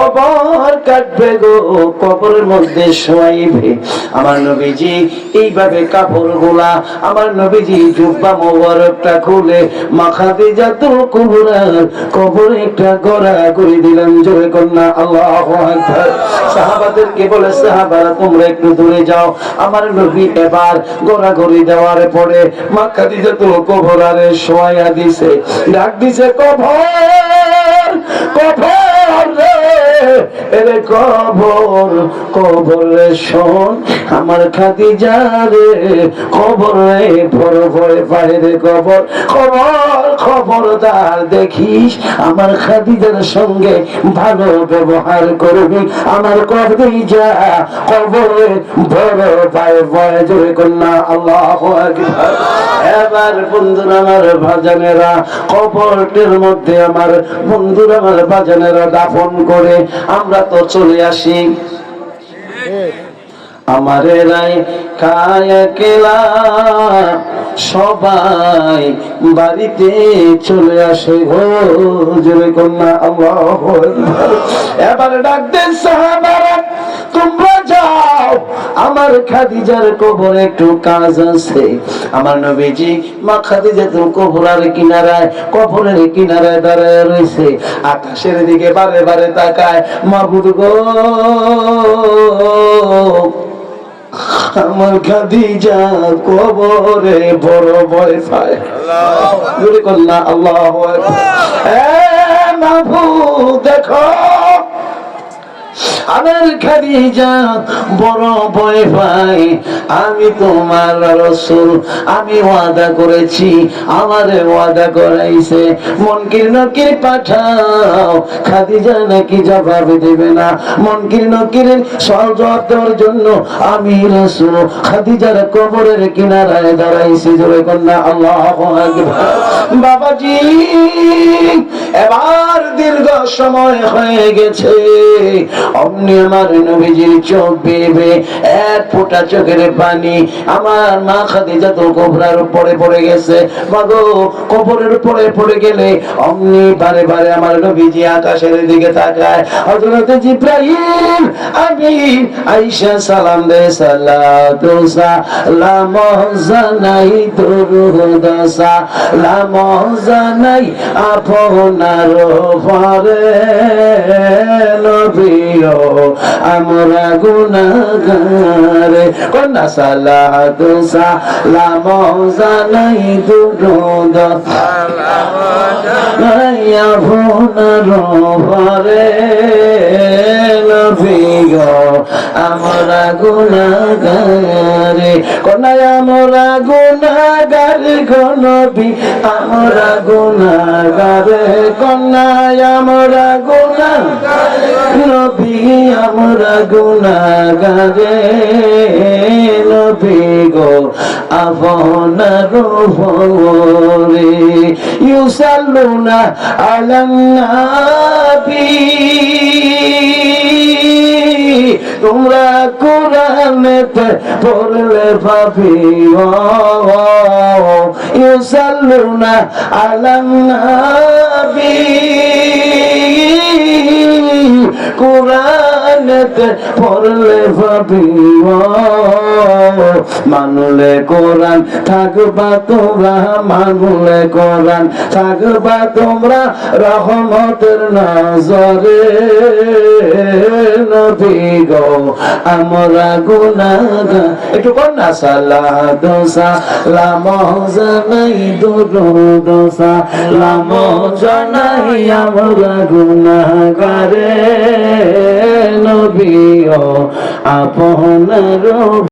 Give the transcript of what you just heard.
কবর কাটবে গো, কবরের মধ্যে শোয়াইবে। আমার নবীজি এইভাবে কাপড়গুলা আমার নবীজি জুব্বা মোবারকটা খুলে মা খাদিজাতুল কুবরার কবরে একটা গড়া করে দিলেন। জোরে কন্যা আল্লাহু আকবার। সাহাবাদেরকে বলে, সাহাবারা তোমরা একটু দূরে যাও। আমার নবী এবার গড়া করে দেওয়ার পরে মা খাদিজাতুল কুবরারে শোয়াইয়া দিছে, ডাক দিছে, কবর কবর রে, এরে কবর কবর রে শোন আমার খাদিজা রে, কবর রে বড় ভয় পায় রে কবর। খবর খবরদার দেখিস আমার খাদিজার সঙ্গে ভালো ব্যবহার করবি, আমার খাদিজা কবরে বড় পায় ভয়। জোরে কন্যা আল্লাহু আকবার। এবার বন্ধুরা আমার ভাজানেরা কবরের মধ্যে আমার বন্ধুরা আমার ভাজানেরা দাফন করে আমরা তো চলে আসি। আমারে রায় খায় কেলা সবাই বাড়িতে চলে আসে গো। জোরে কন্যা আল্লাহু আকবার। এবার ডাক দেন সাহাবারা, তোমরা যাও, আমার খাদিজার কবরে একটু কাজ আছে। আমার নবীজি মা খাদিজাতুল কুবরার কিনারায় কবরের কিনারায় দাঁড়ায় রয়েছে, আকাশের দিকে বারে বারে তাকায়। মাবুদ গো, আমার খাদিজা কবরে বড় ভয় পায়। জোরে কন্যা আল্লাহু আকবার। এ মাবুদ দেখো, আমার খাদিজা বড় ভয় পাই। আমি তোমার রাসূল, আমি ওয়াদা করেছি, আমারে ওয়াদা করাইছে মুনকির নকির পাঠাও। খাদিজা নাকি জবাব দেবে না। মুনকির নকিরের সওয়াল জবাব দেওয়ার জন্য আমি রাসূল খাদিজার কবরের কিনারায় দাঁড়াইছি। জোরে কন্যা আল্লাহু আকবার। বাবাজি এবার দীর্ঘ সময় হয়ে গেছে, অমনি আমার নবীজির চোখ বেয়ে এক ফোঁটা চোখের পানি আমার মা খাদিজাতুল কুবরার উপরে পড়ে গেছে। মাগো, কবরের উপরে পড়ে গেলে অমনি বারে বারে আমার নবীজি আকাশের দিকে তাকায়। হযরত জিবরাইল আমিন আয়েশা সালাম দেয়, সালাতু সালাম জানাই দুরুদ সালাম জানাই আপনার উপরে নবী আমরা গুনাহগার। কন্যা সালাতু সালাম জানাই দুরুদ সালাম জানাই আপনার উপরে নবী আমরা গুনাহগার। কন্যা আমরা গুনাহগার গো নবী, আমরা গুনাহগার। কন্যা আমরা গুনাহগার নবী, আমরা গুনাহগার। নবী গো আপনার উপরে ইউসাল্লুনা আলান নবী। তোমরা কোরআনেতে পড়লে পাবি ইউসাল্লুনা আলান নবী। কোরআনেতে পড়লে পাবি, মানলে কোরআন থাকবা তোমরা, মানলে কোরআন থাকবা তোমরা রহমতের নজরে। নবী গো আমরা গুনাহগার। একটু কন্যা সালাতু সালাম জানাই দুরুদ সালাম জানাই আমরা গুনাহগার। নবী আপনার